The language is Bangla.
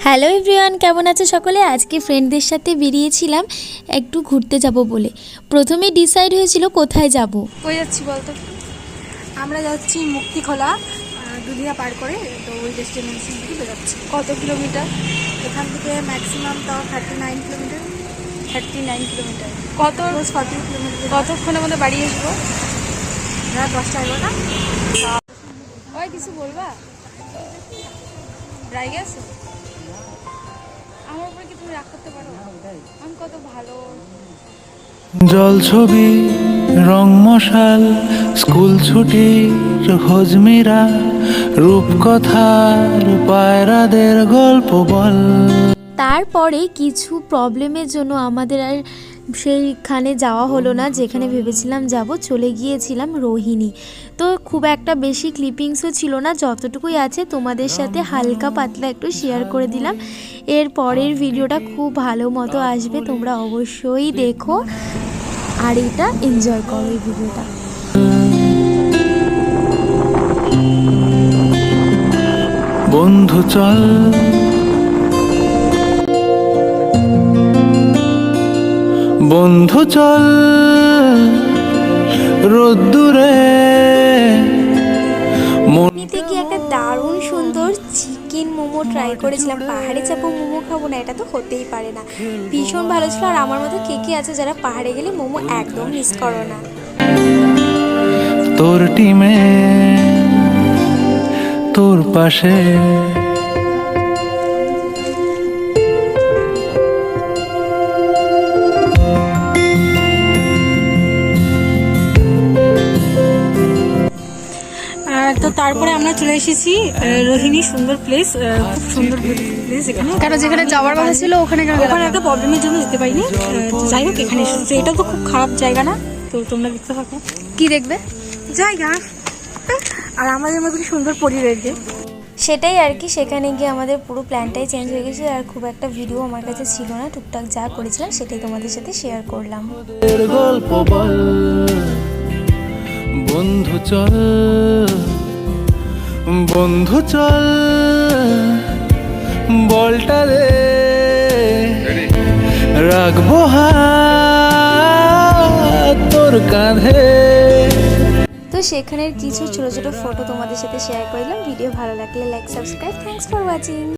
হ্যালো এভরিওয়ান, কেমন আছে সকলে? আজকে ফ্রেন্ডদের সাথে বেরিয়েছিলাম একটু ঘুরতে যাব বলে। প্রথমে ডিসাইড হয়েছিল কোথায় যাব। কই যাচ্ছি বলতো? আমরা যাচ্ছি মুক্তিখোলা, দুলিয়া পার করে। তো ওই ডেস্টিনেশন থেকে বেরোচ্ছি। কত কিলোমিটার? এখান থেকে ম্যাক্সিমাম তাও 39 কিলোমিটার। 39 কিলোমিটার কত? 40 কিলোমিটার। কতক্ষণের মধ্যে বাড়ি আসবো? রাত 10টা 11টা। ওই কিছু বলবা? রায় গেছে আমার উপরে, কি তুমি রাগ করতে পারো? আমি কত ভালো। জল ছবি, রং মশাল, স্কুল ছুটির খোঁজমিরা, রূপকথার পায়রাদের গল্প বল। তারপরে কিছু প্রবলেমের জন্য আমাদের আর সেইখানে যাওয়া হলো না যেখানে ভেবেছিলাম যাব। চলে গিয়েছিলাম রোহিণী। তো খুব একটা বেশি ক্লিপিংসও ছিল না, যতটুকুই আছে তোমাদের সাথে হালকা পাতলা একটু শেয়ার করে দিলাম। এর পরের ভিডিওটা খুব ভালো মতো আসবে, তোমরা অবশ্যই দেখো আর এটা এনজয় করো এই ভিডিওটা। বন্ধু চল, বন্ধু চল রোদ্দুরে। এমনিতে কি একটা দারুণ সুন্দর চিকেন মোমো ট্রাই করেছিলাম। পাহাড়ে চাপো মোমো খাবো না, এটা তো হতেই পারে না। ভীষণ ভালো ছিল। আর আমার মতো কে কে আছে যারা পাহাড়ে গেলে মোমো একদম মিস করো না। তোর টিমে, তোর পাশে তো তারপরে আমরা চলে এসেছি রোহিণী। সুন্দর প্লেস, খুব সুন্দর প্লেস। এখানে কারণ যেখানে যাওয়ার কথা ছিল ওখানে ওখানে একটা প্রবলেমের জন্য যেতে পারিনি। যাই হোক, এখানে এসেছি। এটা তো খুব খারাপ জায়গা না? তো তোমরা দেখতে থাকো। কি দেখবে জায়গা আর আমাদের মতো কি সুন্দর পরিবেশে। সেটাই আর কি। সেখানে গিয়ে আমাদের পুরো প্ল্যানটাই চেঞ্জ হয়ে গেছে। আর খুব একটা ভিডিও আমার কাছে ছিল না, টুকটাক যা করেছিলাম সেটাই তোমাদের সাথে শেয়ার করলাম। গল্প বল, বন্ধু চল, বন্ধু চল, বলটা রে রাখবো হাত তোর কাঁধে। তো সেখানের কিছু ছোট ছোট ফটো তোমাদের সাথে শেয়ার করলাম। ভিডিও ভালো লাগলে like, subscribe. Thanks for watching.